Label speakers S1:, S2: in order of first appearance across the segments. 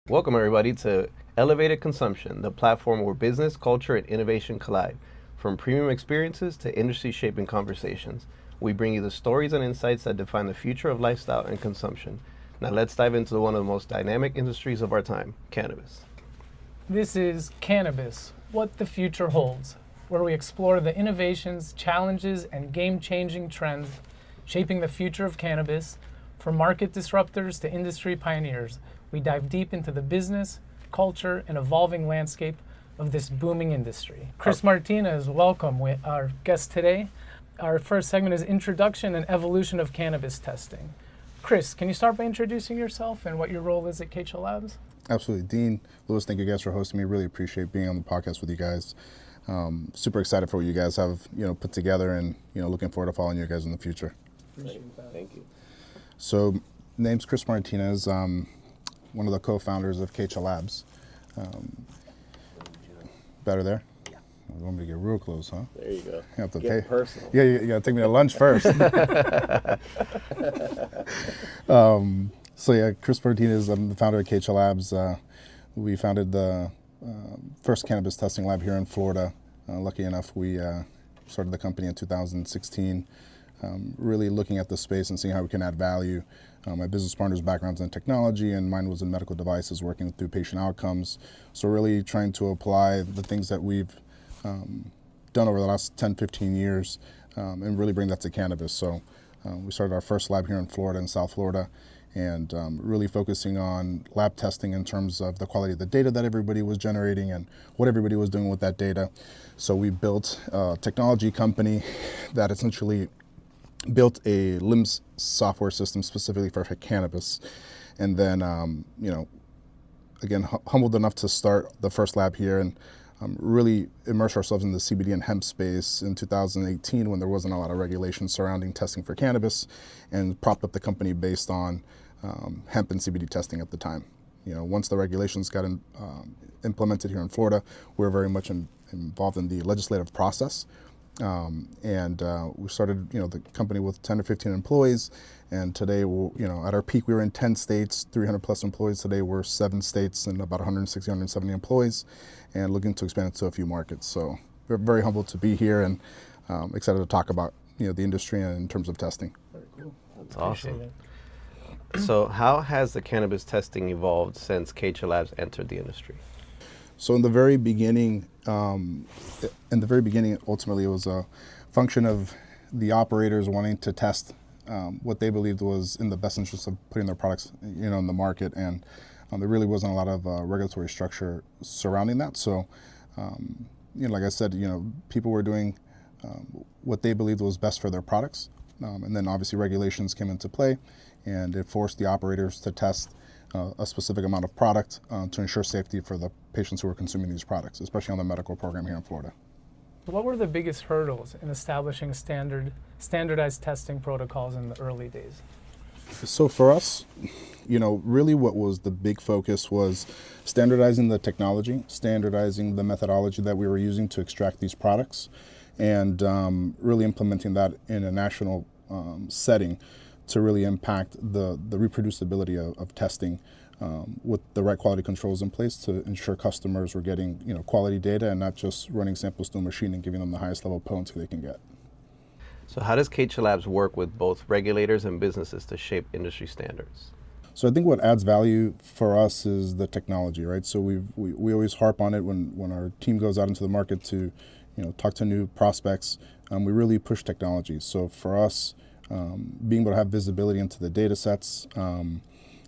S1: Welcome everybody to Elevated Consumption, the platform where business, culture, and innovation collide. From premium experiences to industry-shaping conversations, we bring you the stories and insights that define the future of lifestyle and consumption. Now let's dive into one of the most dynamic industries of our time, cannabis.
S2: This is Cannabis, What the Future Holds, where we explore the innovations, challenges, and game-changing trends shaping the future of cannabis. From market disruptors to industry pioneers, we dive deep into the business, culture, and evolving landscape of this booming industry. Chris Martinez, welcome, our guest today. Our first segment is Introduction and Evolution of Cannabis Testing. Chris, can you start by introducing yourself and what your role is at KHL Labs?
S3: Absolutely. Dean, Lewis, thank you guys for hosting me. Really appreciate being on the podcast with you guys. Super excited for what you guys have put together, and looking forward to following you guys in the future.
S1: Thank you.
S3: So, name's Chris Martinez. One of the co-founders of KHL Labs. Better there?
S1: Yeah.
S3: You want me to get real close, huh?
S1: There you go.
S3: You have to
S1: Get
S3: pay.
S1: personal.
S3: Yeah, you gotta take me to lunch first. So yeah, Chris Martinez, I'm the founder of KHL Labs. We founded the first cannabis testing lab here in Florida. Lucky enough, we started the company in 2016, really looking at the space and seeing how we can add value. My business partner's background's in technology, and mine was in medical devices, working through patient outcomes. So really trying to apply the things that we've done over the last 10, 15 years and really bring that to cannabis. So we started our first lab here in Florida, in South Florida, and really focusing on lab testing in terms of the quality of the data that everybody was generating and what everybody was doing with that data. So we built a technology company that essentially built a LIMS software system specifically for cannabis. And then, again, humbled enough to start the first lab here and really immerse ourselves in the CBD and hemp space in 2018 when there wasn't a lot of regulation surrounding testing for cannabis, and propped up the company based on hemp and CBD testing at the time. Once the regulations got implemented here in Florida, we were very much involved in the legislative process. We started, the company with 10 or 15 employees, and today, at our peak, we were in 10 states, 300 plus employees. Today, we're 7 states and about 160, 170 employees, and looking to expand it to a few markets. So we're very humbled to be here and excited to talk about, the industry in terms of testing.
S2: Very cool.
S1: That's awesome. So how has the cannabis testing evolved since KHL Labs entered the industry?
S3: So in the very beginning, ultimately it was a function of the operators wanting to test what they believed was in the best interest of putting their products, in the market, and there really wasn't a lot of regulatory structure surrounding that. So, like I said, people were doing what they believed was best for their products, and then obviously regulations came into play, and it forced the operators to test a specific amount of product to ensure safety for the patients who are consuming these products, especially on the medical program here in Florida.
S2: What were the biggest hurdles in establishing standardized testing protocols in the early days?
S3: So for us, really what was the big focus was standardizing the technology, standardizing the methodology that we were using to extract these products, and really implementing that in a national setting to really impact the reproducibility of testing with the right quality controls in place to ensure customers were getting quality data and not just running samples through a machine and giving them the highest level of potency they can get.
S1: So how does KHL Labs work with both regulators and businesses to shape industry standards?
S3: So I think what adds value for us is the technology, right? So we always harp on it when our team goes out into the market to talk to new prospects. We really push technology. So for us, being able to have visibility into the data sets.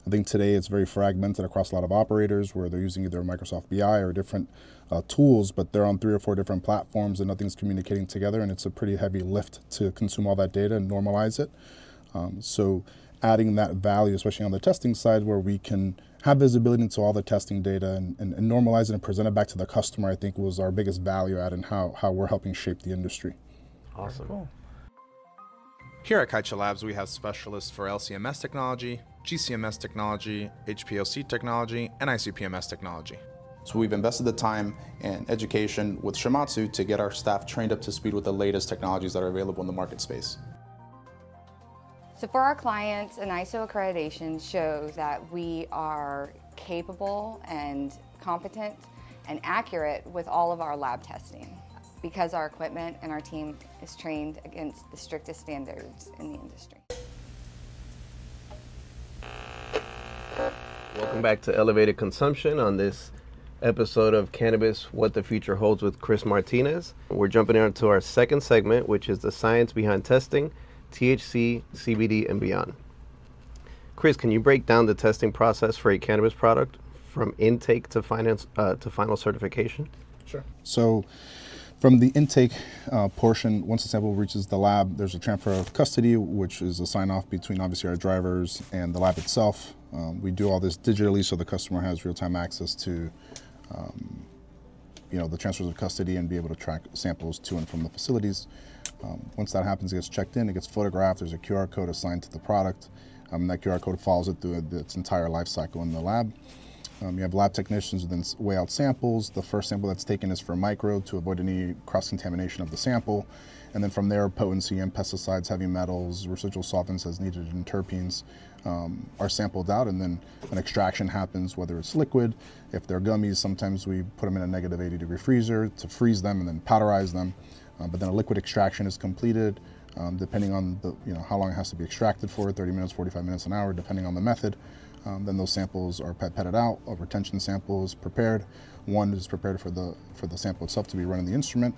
S3: I think today it's very fragmented across a lot of operators where they're using either Microsoft BI or different tools, but they're on 3 or 4 different platforms and nothing's communicating together, and it's a pretty heavy lift to consume all that data and normalize it. So adding that value, especially on the testing side, where we can have visibility into all the testing data and normalize it and present it back to the customer, I think was our biggest value add in how we're helping shape the industry.
S1: Awesome.
S2: Cool.
S4: Here at Kaicha Labs, we have specialists for LCMS technology, GCMS technology, HPLC technology, and ICP-MS technology.
S5: So we've invested the time and education with Shimatsu to get our staff trained up to speed with the latest technologies that are available in the market space.
S6: So for our clients, an ISO accreditation shows that we are capable and competent and accurate with all of our lab testing because our equipment and our team is trained against the strictest standards in the industry.
S1: Welcome back to Elevated Consumption on this episode of Cannabis, What the Future Holds with Chris Martinez. We're jumping into our second segment, which is the science behind testing, THC, CBD, and beyond. Chris, can you break down the testing process for a cannabis product from intake to final certification?
S3: Sure. So from the intake portion, once the sample reaches the lab, there's a transfer of custody, which is a sign-off between obviously our drivers and the lab itself. We do all this digitally so the customer has real-time access to the transfers of custody and be able to track samples to and from the facilities. Once that happens, it gets checked in, it gets photographed, there's a QR code assigned to the product. That QR code follows it through its entire life cycle in the lab. You have lab technicians who then weigh out samples. The first sample that's taken is for micro to avoid any cross-contamination of the sample. And then from there, potency and pesticides, heavy metals, residual solvents as needed, and terpenes are sampled out, and then an extraction happens, whether it's liquid. If they're gummies, sometimes we put them in a negative 80-degree freezer to freeze them and then powderize them. But then a liquid extraction is completed, depending on how long it has to be extracted for, 30 minutes, 45 minutes, an hour, depending on the method. Then those samples are pipetted out. A retention sample is prepared. One is prepared for the sample itself to be run in the instrument.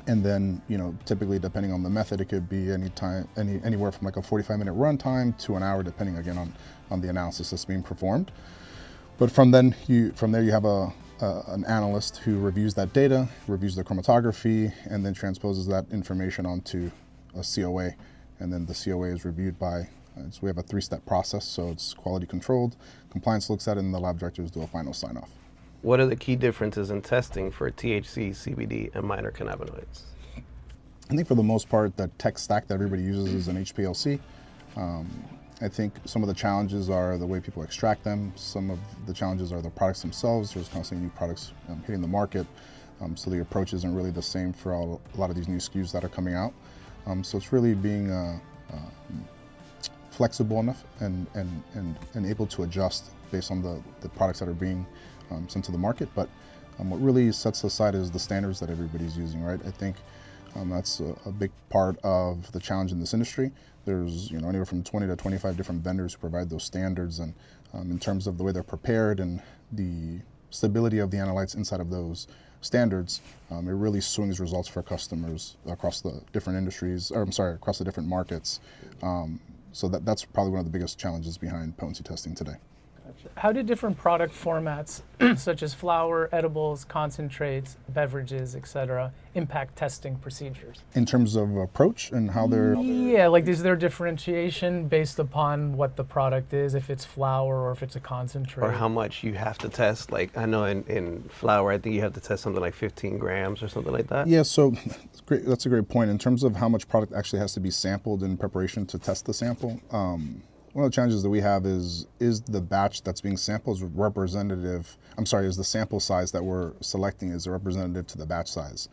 S3: And then, typically depending on the method, it could be anywhere from like a 45-minute run time to an hour, depending again on the analysis that's being performed. But from there you have an analyst who reviews that data, reviews the chromatography, and then transposes that information onto a COA. And then the COA is reviewed by, so we have a 3-step process, so it's quality controlled, compliance looks at it, and the lab directors do a final sign-off.
S1: What are the key differences in testing for THC, CBD, and minor cannabinoids?
S3: I think for the most part, the tech stack that everybody uses is an HPLC. I think some of the challenges are the way people extract them. Some of the challenges are the products themselves. There's constantly new products hitting the market. So the approach isn't really the same for a lot of these new SKUs that are coming out. So it's really being flexible enough and able to adjust based on the products that are being sent to the market. But what really sets aside is the standards that everybody's using, right? I think that's a big part of the challenge in this industry. There's anywhere from 20 to 25 different vendors who provide those standards, and in terms of the way they're prepared and the stability of the analytes inside of those standards, it really swings results for customers across the different industries, across the different markets. So that's probably one of the biggest challenges behind potency testing today.
S2: How do different product formats, such as flour, edibles, concentrates, beverages, etc., impact testing procedures?
S3: In terms of approach and how they're...
S2: Yeah, like is there differentiation based upon what the product is, if it's flour or if it's a concentrate?
S1: Or how much you have to test? Like I know in flour, I think you have to test something like 15 grams or something like that.
S3: Yeah, so that's a great point. In terms of how much product actually has to be sampled in preparation to test the sample, one of the challenges that we have is the batch that's being sampled is the sample size that we're selecting is representative to the batch size.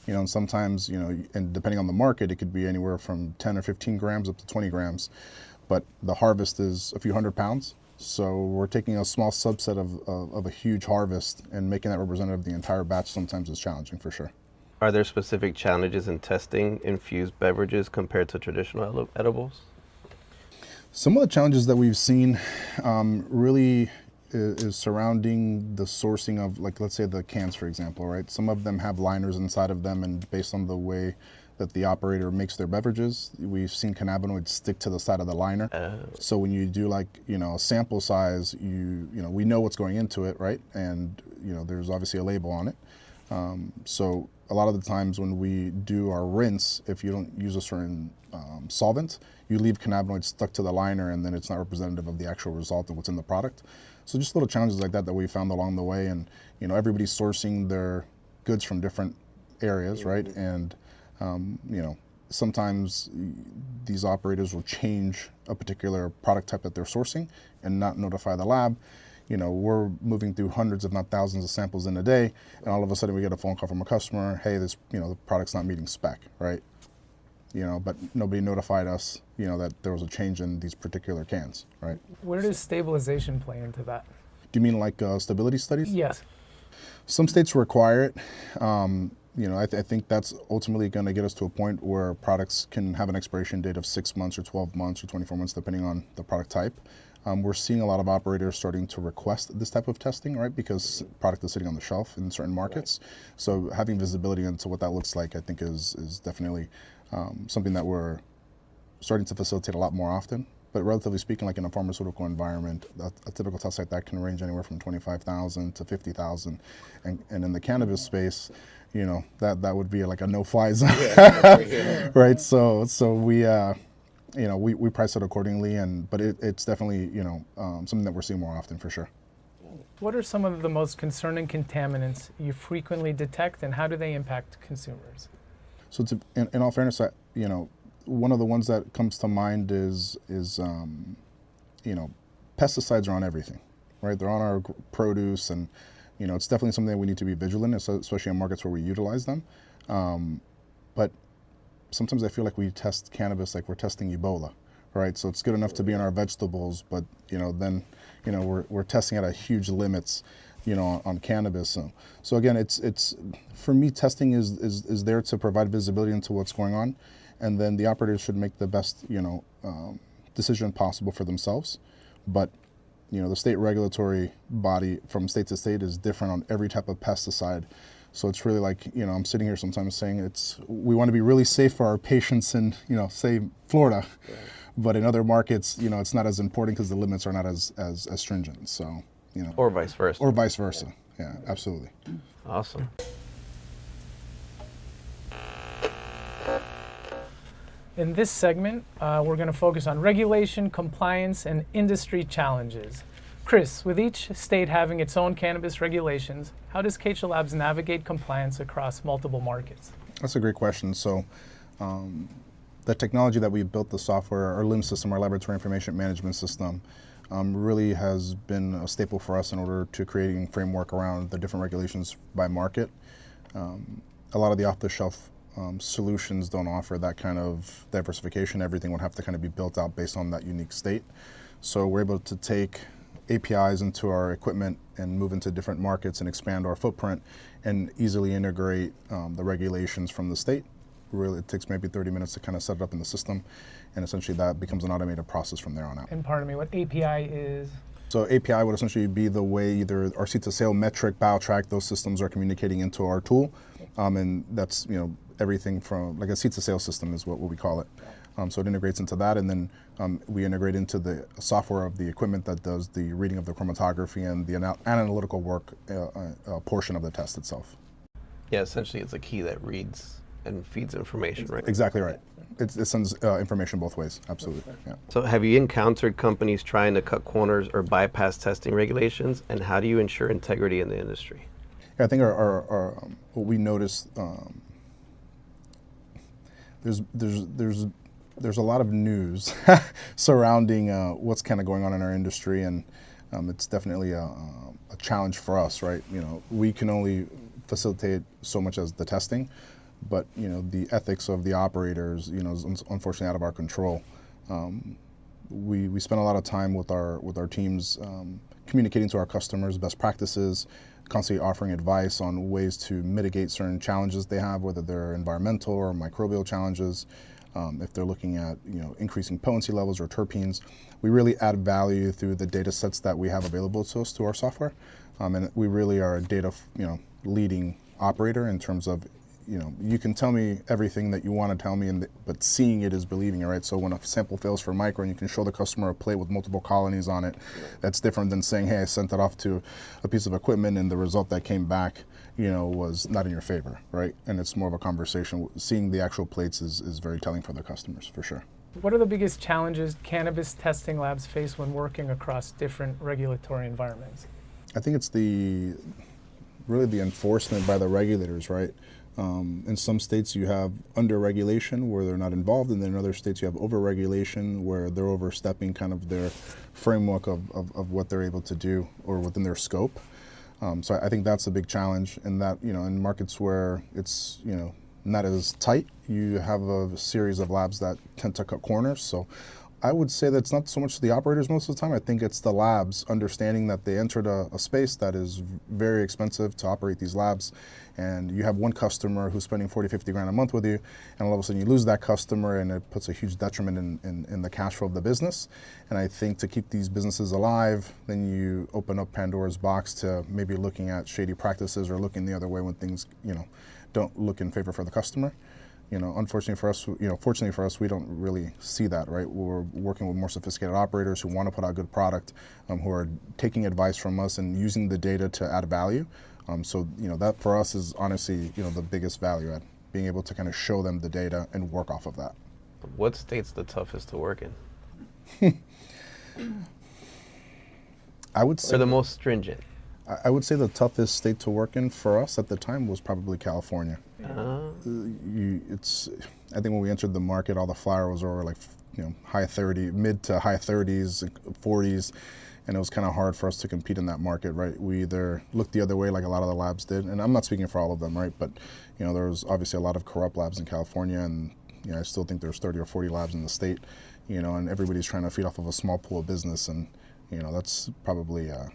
S3: And sometimes, and depending on the market, it could be anywhere from 10 or 15 grams up to 20 grams, but the harvest is a few hundred pounds. So we're taking a small subset of a huge harvest and making that representative of the entire batch sometimes is challenging for sure.
S1: Are there specific challenges in testing infused beverages compared to traditional edibles?
S3: Some of the challenges that we've seen really is surrounding the sourcing of, like, let's say the cans, for example, right? Some of them have liners inside of them, and based on the way that the operator makes their beverages, we've seen cannabinoids stick to the side of the liner. So when you do a sample size, we know what's going into it, right? And there's obviously a label on it. So a lot of the times when we do our rinse, if you don't use a certain solvent, you leave cannabinoids stuck to the liner, and then it's not representative of the actual result of what's in the product. So just little challenges like that we found along the way, and everybody's sourcing their goods from different areas, right? And sometimes these operators will change a particular product type that they're sourcing and not notify the lab. We're moving through hundreds, if not thousands, of samples in a day, and all of a sudden we get a phone call from a customer, hey, this, the product's not meeting spec, right? But nobody notified us, that there was a change in these particular cans, right?
S2: Where does stabilization play into that?
S3: Do you mean like stability studies?
S2: Yes.
S3: Some states require it. I think that's ultimately going to get us to a point where products can have an expiration date of 6 months or 12 months or 24 months, depending on the product type. We're seeing a lot of operators starting to request this type of testing, right? Because product is sitting on the shelf in certain markets. So having visibility into what that looks like, I think, is definitely something that we're starting to facilitate a lot more often. But relatively speaking, like in a pharmaceutical environment, a typical test like that can range anywhere from 25,000 to 50,000, and in the cannabis space, that would be like a no-fly zone, right? So we price it accordingly, but it's definitely something that we're seeing more often for sure.
S2: What are some of the most concerning contaminants you frequently detect, and how do they impact consumers?
S3: So in all fairness, one of the ones that comes to mind is pesticides are on everything, right? They're on our produce, and it's definitely something that we need to be vigilant, especially in markets where we utilize them. But sometimes I feel like we test cannabis like we're testing Ebola, right? So it's good enough to be in our vegetables, but then we're testing at huge limits, on cannabis. So again, it's for me, testing is there to provide visibility into what's going on, and then the operators should make the best decision possible for themselves. But the state regulatory body from state to state is different on every type of pesticide. So it's really like, I'm sitting here sometimes saying we want to be really safe for our patients in, say, Florida. Right. But in other markets, it's not as important because the limits are not as stringent. So,
S1: Or vice versa.
S3: Or vice versa. Yeah, absolutely.
S1: Awesome.
S2: In this segment, we're going to focus on regulation, compliance, and industry challenges. Chris, with each state having its own cannabis regulations, how does Kecha Labs navigate compliance across multiple markets?
S3: That's a great question. So the technology that we built, the software, our LIM system, our laboratory information management system, really has been a staple for us in order to creating framework around the different regulations by market. A lot of the off-the-shelf solutions don't offer that kind of diversification. Everything would have to kind of be built out based on that unique state. So we're able to take APIs into our equipment and move into different markets and expand our footprint and easily integrate the regulations from the state. Really, it takes maybe 30 minutes to kind of set it up in the system, and essentially that becomes an automated process from there on out.
S2: And pardon me, what API is?
S3: So API would essentially be the way either our seed to sale, metric, BioTrack, those systems are communicating into our tool, and that's everything from like a seed to sale system is what we call it. So it integrates into that, and then we integrate into the software of the equipment that does the reading of the chromatography and the analytical work portion of the test itself.
S1: Yeah, essentially it's a key that reads and feeds information, right?
S3: Exactly right. It sends information both ways, absolutely. Yeah.
S1: So have you encountered companies trying to cut corners or bypass testing regulations, and how do you ensure integrity in the industry?
S3: Yeah, I think our what we noticed, there's a lot of news surrounding what's kind of going on in our industry, and it's definitely a challenge for us, right? We can only facilitate so much as the testing, but the ethics of the operators, is unfortunately out of our control. We spend a lot of time with our teams communicating to our customers best practices, constantly offering advice on ways to mitigate certain challenges they have, whether they're environmental or microbial challenges. If they're looking at increasing potency levels or terpenes, we really add value through the data sets that we have available to us through our software, and we really are a data leading operator in terms of you can tell me everything that you want to tell me, but seeing it is believing it, right? So when a sample fails for micro and you can show the customer a plate with multiple colonies on it, that's different than saying, hey, I sent it off to a piece of equipment and the result that came back, was not in your favor, right? And it's more of a conversation. Seeing the actual plates is very telling for the customers, for sure.
S2: What are the biggest challenges cannabis testing labs face when working across different regulatory environments?
S3: I think it's really the enforcement by the regulators, right? In some states you have under regulation where they're not involved, and then in other states you have over regulation where they're overstepping kind of their framework of what they're able to do or within their scope. So I think that's a big challenge, and that, in markets where it's, not as tight, you have a series of labs that tend to cut corners. So I would say that's not so much the operators most of the time. I think it's the labs understanding that they entered a space that is very expensive to operate these labs, and you have one customer who's spending 40, 50 grand a month with you, and all of a sudden you lose that customer, and it puts a huge detriment in the cash flow of the business. And I think to keep these businesses alive, then you open up Pandora's box to maybe looking at shady practices or looking the other way when things, don't look in favor for the customer. Unfortunately for us, fortunately for us, we don't really see that, right? We're working with more sophisticated operators who want to put out good product, who are taking advice from us and using the data to add value. So, that for us is honestly, the biggest value add, being able to kind of show them the data and work off of that.
S1: What state's the toughest to work in?
S3: I would say
S1: Or the most stringent?
S3: I would say the toughest state to work in for us at the time was probably California. I think when we entered the market, all the flower was over like, mid to high 30s, 40s, and it was kind of hard for us to compete in that market, right? We either looked the other way like a lot of the labs did, and I'm not speaking for all of them, right? But, there was obviously a lot of corrupt labs in California, and I still think there's 30 or 40 labs in the state, and everybody's trying to feed off of a small pool of business, and, that's probably a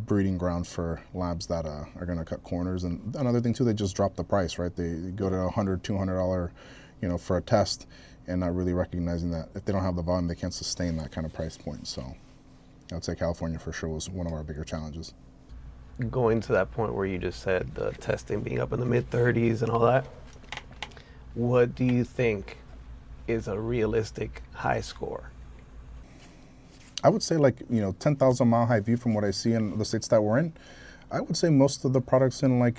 S3: breeding ground for labs that are going to cut corners. And another thing too, they just drop the price, right? They go to $100, $200, for a test, and not really recognizing that if they don't have the volume, they can't sustain that kind of price point. So I would say California for sure was one of our bigger challenges.
S1: Going to that point where you just said the testing being up in the mid 30s and all that, what do you think is a realistic high score?
S3: I would say 10,000 mile high view from what I see in the states that we're in. I would say most of the products in mid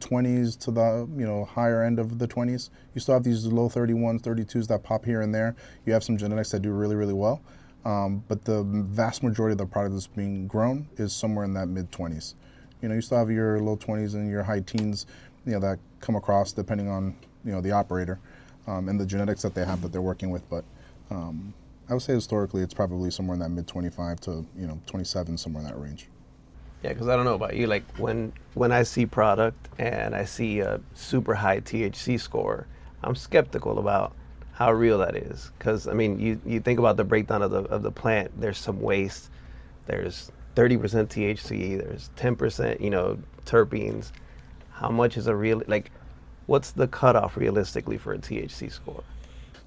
S3: 20s to the, higher end of the 20s. You still have these low 31s, 32s that pop here and there. You have some genetics that do really, really well. But the vast majority of the product that's being grown is somewhere in that mid 20s. You still have your low 20s and your high teens, that come across depending on, the operator, and the genetics that they have that they're working with. But, I would say historically it's probably somewhere in that mid 25 to 27, somewhere in that range.
S1: Yeah, because I don't know about you, like when I see product and I see a super high THC score, I'm skeptical about how real that is. Because I mean, you think about the breakdown of the plant. There's some waste. There's 30% THC. There's 10%, terpenes. How much is what's the cutoff realistically for a THC score?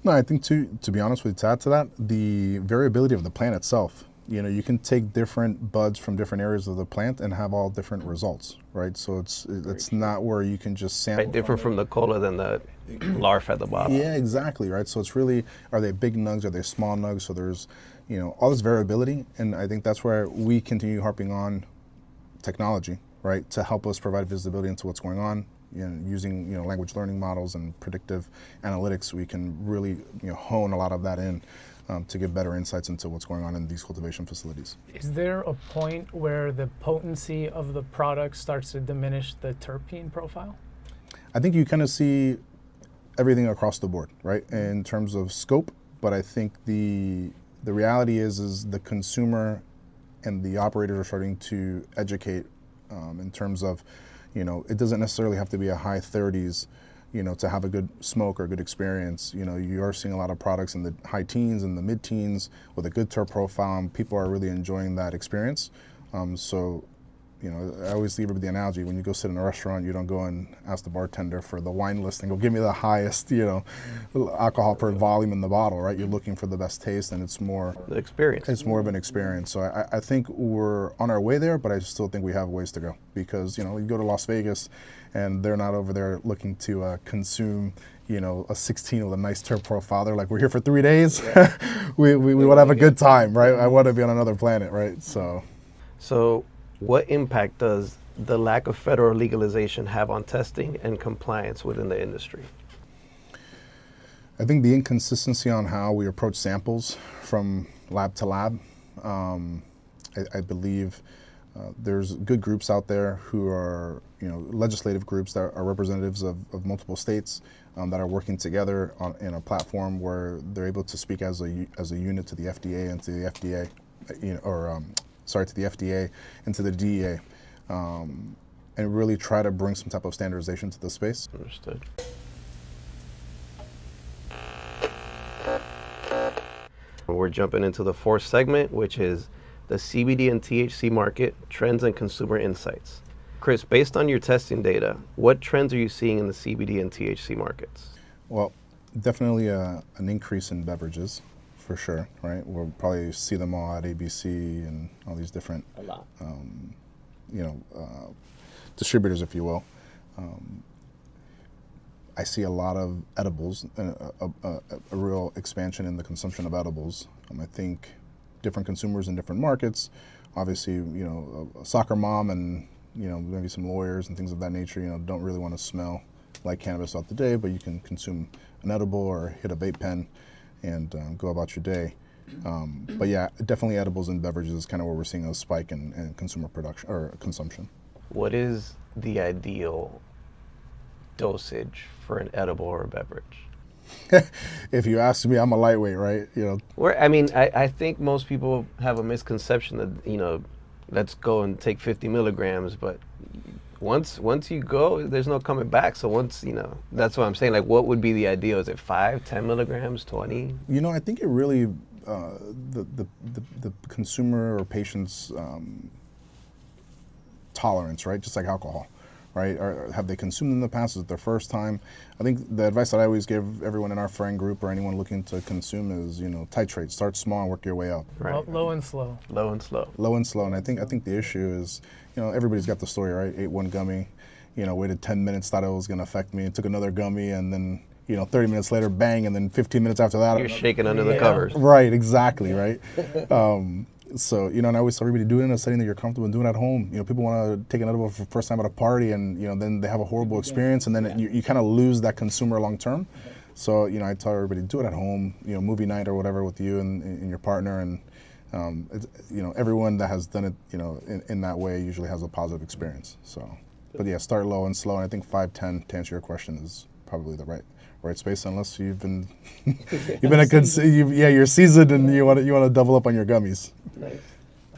S3: No, I think to be honest with you, to add to that, the variability of the plant itself. You can take different buds from different areas of the plant and have all different results, right? So it's not where you can just sample.
S1: Right, different from the cola than the larf at the bottom.
S3: Yeah, exactly, right? So it's really, are they big nugs, are they small nugs? So there's, all this variability, and I think that's where we continue harping on technology, right, to help us provide visibility into what's going on. Using language learning models and predictive analytics, we can really hone a lot of that in to get better insights into what's going on in these cultivation facilities.
S2: Is there a point where the potency of the product starts to diminish the terpene profile?
S3: I think you kind of see everything across the board, right, in terms of scope. But I think the reality is the consumer and the operators are starting to educate in terms of, it doesn't necessarily have to be a high 30s, to have a good smoke or a good experience. You are seeing a lot of products in the high teens and the mid teens with a good terp profile, and people are really enjoying that experience. So, I always leave it with the analogy: when you go sit in a restaurant, you don't go and ask the bartender for the wine list and go, give me the highest, alcohol per volume in the bottle, right? You're looking for the best taste, and it's more
S1: The experience.
S3: It's more of an experience. So I think we're on our way there, but I still think we have ways to go, because you go to Las Vegas, and they're not over there looking to consume a 16 with a nice terp profile. They're like, we're here for 3 days. Yeah. we want to have a good time, right? I want to be on another planet, right?
S1: So what impact does the lack of federal legalization have on testing and compliance within the industry?
S3: I think the inconsistency on how we approach samples from lab to lab. I believe there's good groups out there who are, legislative groups that are representatives of multiple states that are working together in a platform where they're able to speak as a unit to the FDA and to the FDA, to the FDA and to the DEA, and really try to bring some type of standardization to the space.
S1: Understood. We're jumping into the fourth segment, which is the CBD and THC market, trends and consumer insights. Chris, based on your testing data, what trends are you seeing in the CBD and THC markets?
S3: Well, definitely an increase in beverages, for sure, right? We'll probably see them all at ABC and all these different, distributors, if you will. I see a lot of edibles, a real expansion in the consumption of edibles. I think different consumers in different markets, obviously, a soccer mom and, maybe some lawyers and things of that nature, don't really want to smell like cannabis throughout the day, but you can consume an edible or hit a vape pen and go about your day. But yeah, definitely edibles and beverages is kind of where we're seeing a spike in consumer production or consumption.
S1: What is the ideal dosage for an edible or a beverage?
S3: If you ask me, I'm a lightweight, right?
S1: I think most people have a misconception that, let's go and take 50 milligrams, but once you go, there's no coming back. So once, that's what I'm saying. Like, what would be the ideal? Is it 5, 10 milligrams, 20?
S3: I think it really, the consumer or patient's tolerance, right? Just like alcohol, right? Or have they consumed in the past? Is it their first time? I think the advice that I always give everyone in our friend group or anyone looking to consume is, titrate. Start small and work your way up.
S1: Right.
S2: Low and slow.
S1: Low and slow.
S3: Low and slow. And I think the issue is, everybody's got the story, right? Ate one gummy, waited 10 minutes, thought it was going to affect me, and took another gummy, and then 30 minutes later, bang, and then 15 minutes after that,
S1: you're shaking under the covers.
S3: Right, exactly, right? So, and I always tell everybody, do it in a setting that you're comfortable and do it at home. People want to take an edible for the first time at a party and, then they have a horrible experience and then you kind of lose that consumer long term. So, I tell everybody, do it at home, movie night or whatever with you and your partner. And, everyone that has done it, in that way usually has a positive experience. So, but yeah, start low and slow. And I think 5, 10, to answer your question, is probably the right space, unless you've been you're seasoned and you want to double up on your gummies.
S2: Nice.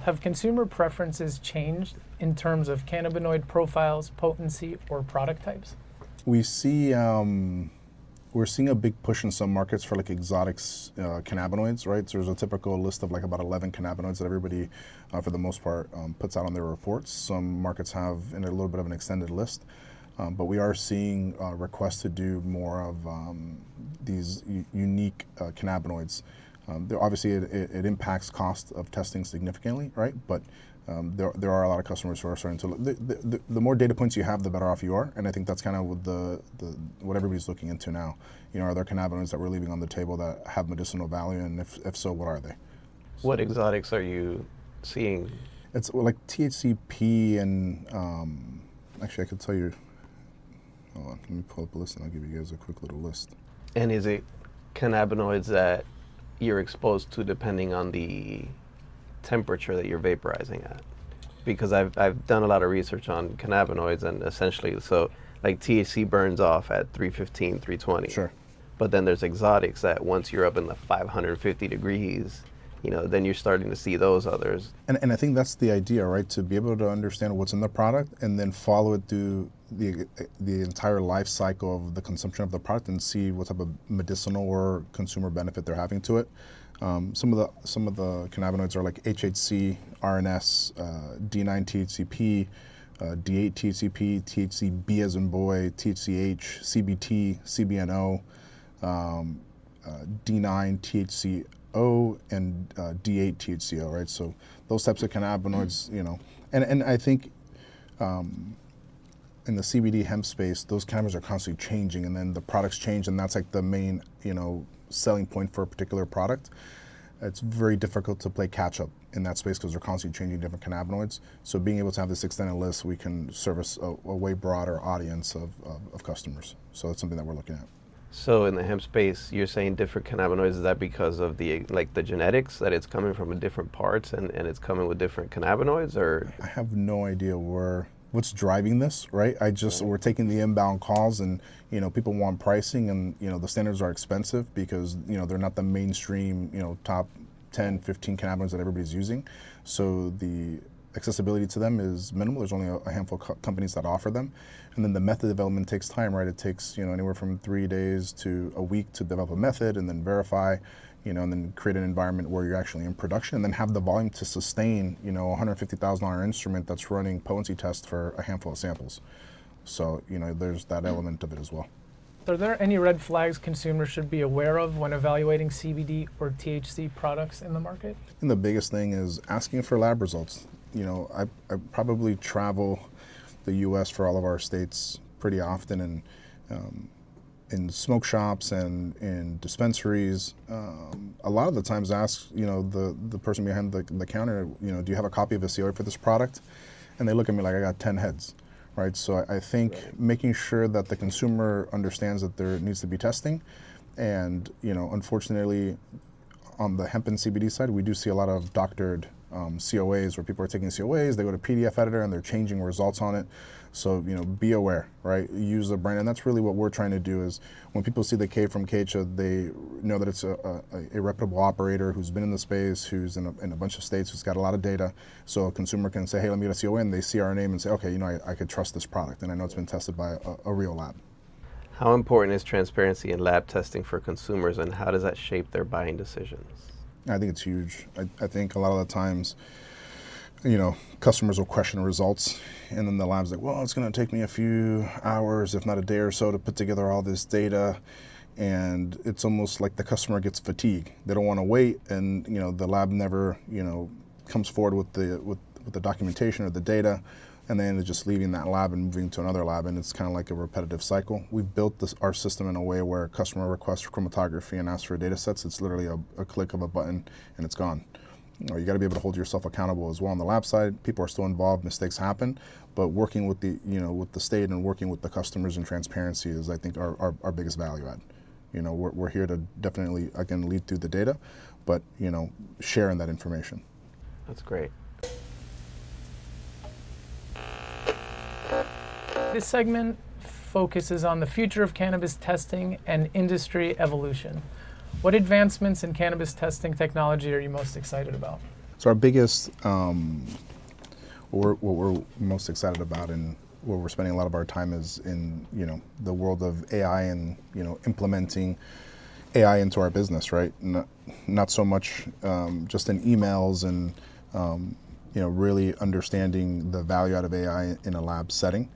S2: Have consumer preferences changed in terms of cannabinoid profiles, potency, or product types?
S3: We see we're seeing a big push in some markets for like exotics cannabinoids, right? So there's a typical list of like about 11 cannabinoids that everybody, for the most part, puts out on their reports. Some markets have in a little bit of an extended list. But we are seeing requests to do more of these unique cannabinoids. Obviously, it impacts cost of testing significantly, right? But there are a lot of customers who are starting to look. The more data points you have, the better off you are. And I think that's kind of what everybody's looking into now. Are there cannabinoids that we're leaving on the table that have medicinal value? And if so, what are they?
S1: What exotics are you seeing?
S3: It's like THCP and actually I could tell you. Hold on, let me pull up a list and I'll give you guys a quick little list.
S1: And is it cannabinoids that you're exposed to depending on the temperature that you're vaporizing at? Because I've done a lot of research on cannabinoids and essentially, so like THC burns off at 315, 320.
S3: Sure.
S1: But then there's exotics that once you're up in the 550 degrees, then you're starting to see those others.
S3: And I think that's the idea, right? To be able to understand what's in the product and then follow it through the entire life cycle of the consumption of the product and see what type of medicinal or consumer benefit they're having to it. Some of the cannabinoids are like HHC, RNS, D9-THCP, D8 THCP, THCB as in boy, THCH, CBT, CBNO, D9 THCO, and D8 THCO, right? So those types of cannabinoids, and I think in the CBD hemp space, those cannabinoids are constantly changing, and then the products change, and that's like the main, selling point for a particular product. It's very difficult to play catch up in that space because they're constantly changing different cannabinoids. So being able to have this extended list, we can service a way broader audience of customers. So that's something that we're looking at.
S1: So in the hemp space, you're saying different cannabinoids. Is that because of the genetics, that it's coming from different parts and it's coming with different cannabinoids, or?
S3: I have no idea what's driving this, right? We're taking the inbound calls, and people want pricing, and the standards are expensive because they're not the mainstream top 10, 15 cannabinoids that everybody's using. So the accessibility to them is minimal. There's only a handful of companies that offer them. And then the method development takes time, right? It takes anywhere from 3 days to a week to develop a method and then verify, and then create an environment where you're actually in production, and then have the volume to sustain, a $150,000 instrument that's running potency tests for a handful of samples. So, there's that element of it as well.
S2: Are there any red flags consumers should be aware of when evaluating CBD or THC products in the market?
S3: And the biggest thing is asking for lab results. I probably travel the U.S. for all of our states pretty often, and in smoke shops and in dispensaries, a lot of the times ask, the person behind the counter, do you have a copy of a COA for this product? And they look at me like I got 10 heads, right? So I think making sure that the consumer understands that there needs to be testing, and unfortunately, on the hemp and CBD side, we do see a lot of doctored COAs where people are taking COAs, they go to PDF editor and they're changing results on it. So, be aware, right? Use the brand. And that's really what we're trying to do is when people see the K from Kecha, they know that it's a reputable operator who's been in the space, who's in a bunch of states, who's got a lot of data. So a consumer can say, hey, let me get a COA, and they see our name and say, okay, I could trust this product. And I know it's been tested by a real lab.
S1: How important is transparency in lab testing for consumers, and how does that shape their buying decisions?
S3: I think it's huge. I think a lot of the times, customers will question results, and then the lab's like, well, it's going to take me a few hours, if not a day or so, to put together all this data. And it's almost like the customer gets fatigued. They don't want to wait, and the lab never comes forward with the documentation or the data, and they end up just leaving that lab and moving to another lab, and it's kind of like a repetitive cycle. We've built our system in a way where a customer requests chromatography and asks for data sets. It's literally a click of a button and it's gone. You got to be able to hold yourself accountable as well. On the lab side, people are still involved, mistakes happen, but working with the state and working with the customers in transparency is, I think, our biggest value add. We're here to definitely, again, lead through the data, but sharing that information.
S1: That's great.
S2: This segment focuses on the future of cannabis testing and industry evolution. What advancements in cannabis testing technology are you most excited about?
S3: So our biggest, what we're most excited about and where we're spending a lot of our time is in, the world of AI and, implementing AI into our business, right? Not so much just in emails and, really understanding the value out of AI in a lab setting.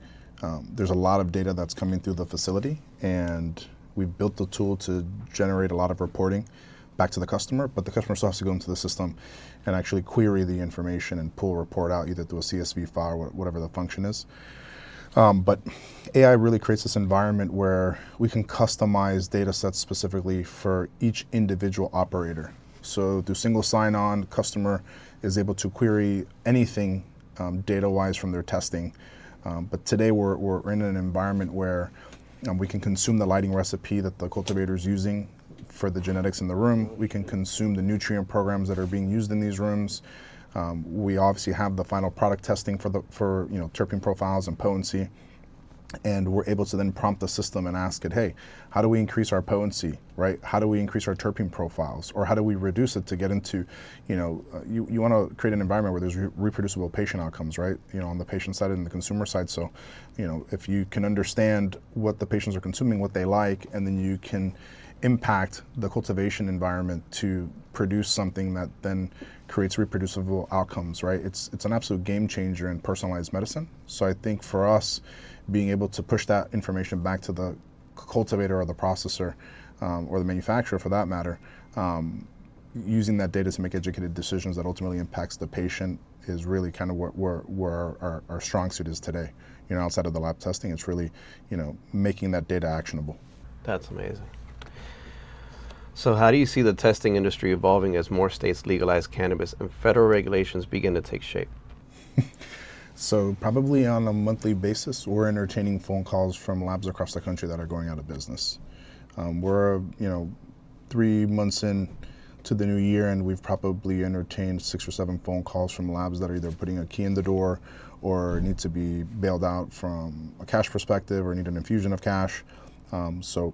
S3: There's a lot of data that's coming through the facility, and we've built the tool to generate a lot of reporting back to the customer, but the customer still has to go into the system and actually query the information and pull a report out either through a CSV file or whatever the function is. But AI really creates this environment where we can customize data sets specifically for each individual operator. So through single sign-on, customer is able to query anything data-wise from their testing. But today we're in an environment where we can consume the lighting recipe that the cultivator is using for the genetics in the room. We can consume the nutrient programs that are being used in these rooms. We obviously have the final product testing for terpene profiles and potency. And we're able to then prompt the system and ask it, hey, how do we increase our potency, right? How do we increase our terpene profiles? Or how do we reduce it to get into, you want to create an environment where there's reproducible patient outcomes, right? On the patient side and the consumer side. So, if you can understand what the patients are consuming, what they like, and then you can impact the cultivation environment to produce something that then creates reproducible outcomes, right? It's an absolute game changer in personalized medicine. So I think for us, being able to push that information back to the cultivator or the processor or the manufacturer for that matter, using that data to make educated decisions that ultimately impacts the patient is really kind of where our strong suit is today. Outside of the lab testing, it's really, making that data actionable.
S1: That's amazing. So how do you see the testing industry evolving as more states legalize cannabis and federal regulations begin to take shape?
S3: So probably on a monthly basis, we're entertaining phone calls from labs across the country that are going out of business. We're 3 months in to the new year, and we've probably entertained 6 or 7 phone calls from labs that are either putting a key in the door or need to be bailed out from a cash perspective or need an infusion of cash. So,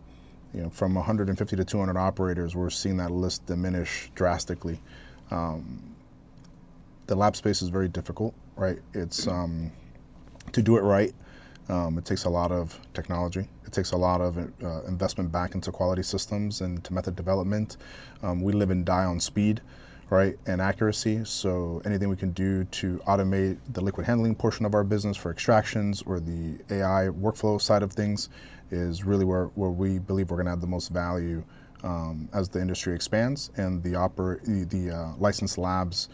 S3: from 150 to 200 operators, we're seeing that list diminish drastically. The lab space is very difficult, right? It's to do it right. It takes a lot of technology. It takes a lot of investment back into quality systems and to method development. We live and die on speed, right, and accuracy. So anything we can do to automate the liquid handling portion of our business for extractions or the AI workflow side of things is really where we believe we're going to add the most value as the industry expands and the licensed labs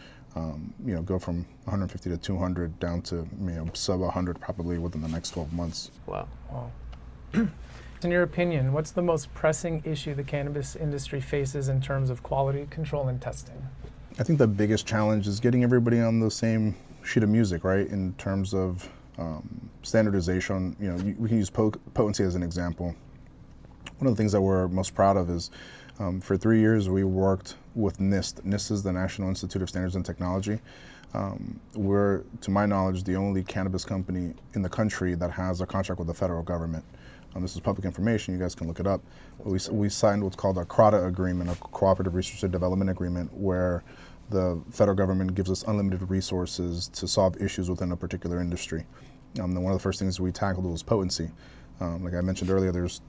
S3: go from 150 to 200 down to sub 100 probably within the next 12 months.
S1: Wow.
S2: In your opinion, what's the most pressing issue the cannabis industry faces in terms of quality control and testing?
S3: I think the biggest challenge is getting everybody on the same sheet of music, right? In terms of standardization, we can use potency as an example. One of the things that we're most proud of is for 3 years we worked with NIST. NIST is the National Institute of Standards and Technology. We're, to my knowledge, the only cannabis company in the country that has a contract with the federal government. This is public information, you guys can look it up. We signed what's called a CRADA agreement, a Cooperative Research and Development Agreement, where the federal government gives us unlimited resources to solve issues within a particular industry. One of the first things we tackled was potency. Like I mentioned earlier, there's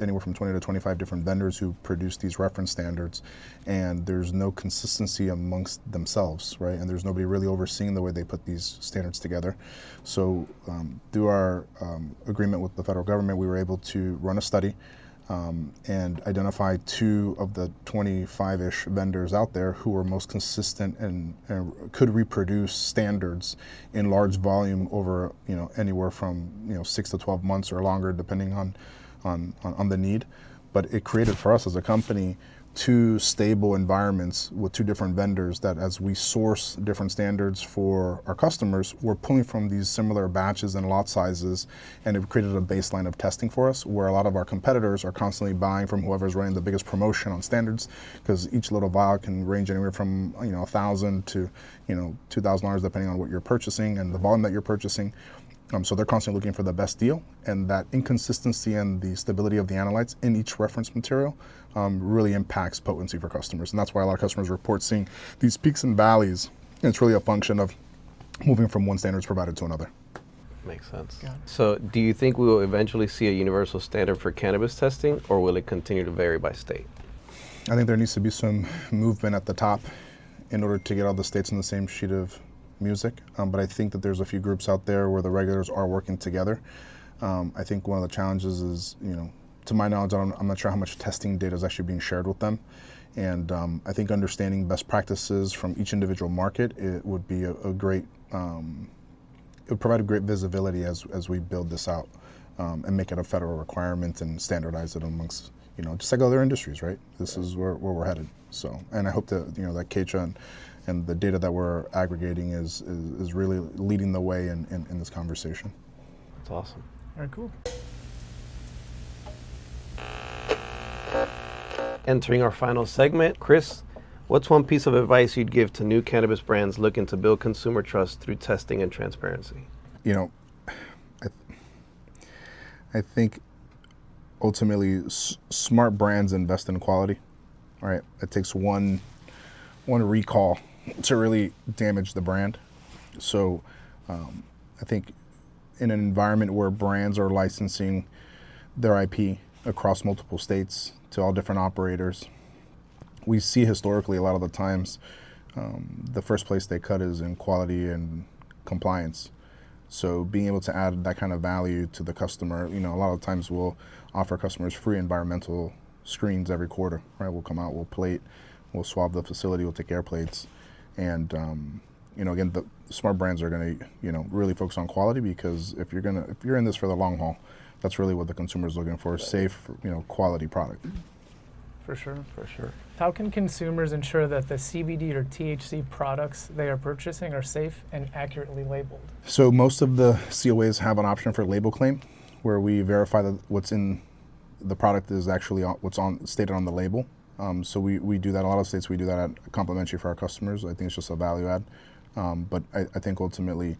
S3: anywhere from 20 to 25 different vendors who produce these reference standards, and there's no consistency amongst themselves, right? And there's nobody really overseeing the way they put these standards together. So through our agreement with the federal government, we were able to run a study and identify 2 of the 25-ish vendors out there who were most consistent and could reproduce standards in large volume over anywhere from 6 to 12 months or longer, depending on the need. But it created for us as a company 2 stable environments with 2 different vendors that, as we source different standards for our customers, we're pulling from these similar batches and lot sizes, and it created a baseline of testing for us where a lot of our competitors are constantly buying from whoever's running the biggest promotion on standards, because each little vial can range anywhere from $1,000 to $2,000 depending on what you're purchasing and the volume that you're purchasing. So they're constantly looking for the best deal, and that inconsistency and the stability of the analytes in each reference material really impacts potency for customers. And that's why a lot of customers report seeing these peaks and valleys. And it's really a function of moving from one standards provider to another.
S1: Makes sense. So do you think we will eventually see a universal standard for cannabis testing, or will it continue to vary by state?
S3: I think there needs to be some movement at the top in order to get all the states on the same sheet of music, but I think that there's a few groups out there where the regulators are working together. I think one of the challenges is, to my knowledge, I'm not sure how much testing data is actually being shared with them, and I think understanding best practices from each individual market, it would be a great, it would provide a great visibility as we build this out and make it a federal requirement and standardize it amongst, just like other industries, right? This is where we're headed. So, and I hope that that KECHA and the data that we're aggregating is really leading the way in this conversation.
S1: That's awesome.
S2: All right, cool.
S1: Entering our final segment, Chris, what's one piece of advice you'd give to new cannabis brands looking to build consumer trust through testing and transparency?
S3: I think ultimately smart brands invest in quality. All right, it takes one recall to really damage the brand. So I think in an environment where brands are licensing their IP across multiple states to all different operators, we see historically a lot of the times the first place they cut is in quality and compliance. So being able to add that kind of value to the customer, a lot of times we'll offer customers free environmental screens every quarter, right? We'll come out, we'll plate, we'll swab the facility, we'll take air plates. And, again, the smart brands are going to, really focus on quality, because if you're in this for the long haul, that's really what the consumer is looking for, safe, quality product.
S2: For sure.
S1: For sure.
S2: How can consumers ensure that the CBD or THC products they are purchasing are safe and accurately labeled?
S3: So most of the COAs have an option for label claim, where we verify that what's in the product is actually what's stated on the label. So we do that. A lot of states we do that at complimentary for our customers. I think it's just a value add. But I think ultimately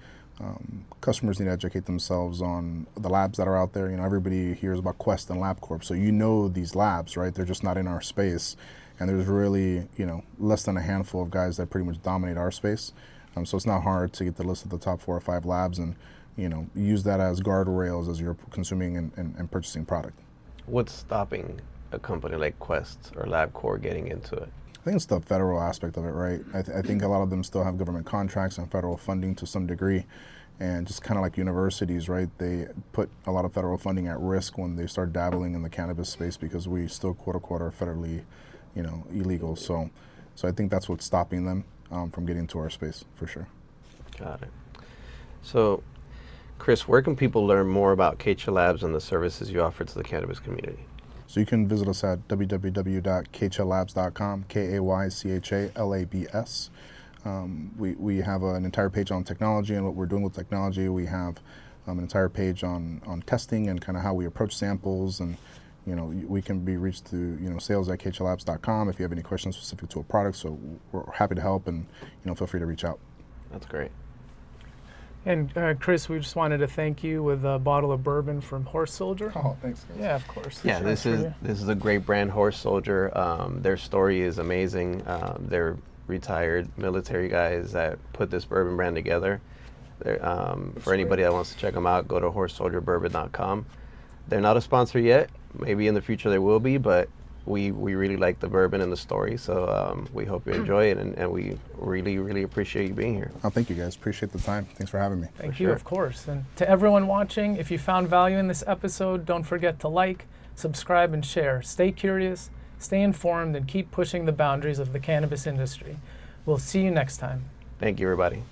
S3: customers need to educate themselves on the labs that are out there. You know, everybody hears about Quest and LabCorp, so you know these labs, right? They're just not in our space, and there's really, you know, less than a handful of guys that pretty much dominate our space. So it's not hard to get the list of the top 4 or 5 labs and, you know, use that as guardrails as you're consuming and purchasing product.
S1: What's stopping a company like Quest or LabCorp getting into it?
S3: I think it's the federal aspect of it, right? I think a lot of them still have government contracts and federal funding to some degree, and just kind of like universities, right? They put a lot of federal funding at risk when they start dabbling in the cannabis space because we still quote unquote are federally, you know, illegal. So I think that's what's stopping them from getting into our space for sure.
S1: Got it. So, Chris, where can people learn more about Kaycha Labs and the services you offer to the cannabis community?
S3: So you can visit us at www.kaychalabs.com, KAYCHALABS. We have an entire page on technology and what we're doing with technology. We have an entire page on testing and kind of how we approach samples, and you know, we can be reached through, you know, sales@kaychalabs.com if you have any questions specific to a product. So we're happy to help, and you know, feel free to reach out.
S1: That's great.
S2: And Chris, we just wanted to thank you with a bottle of bourbon from Horse Soldier.
S3: Oh, thanks, guys.
S2: Yeah, of course.
S1: Yeah, this is a great brand, Horse Soldier. Their story is amazing. They're retired military guys that put this bourbon brand together. For anybody that wants to check them out, go to horsesoldierbourbon.com. They're not a sponsor yet. Maybe in the future they will be, but we really like the bourbon and the story, so we hope you enjoy it, and we really appreciate you being here.
S3: Oh, thank you guys. Appreciate the time. Thanks for having me.
S2: Thank you, of course. And to everyone watching, if you found value in this episode, don't forget to like, subscribe, and share. Stay curious, stay informed, and keep pushing the boundaries of the cannabis industry. We'll see you next time.
S1: Thank you, everybody.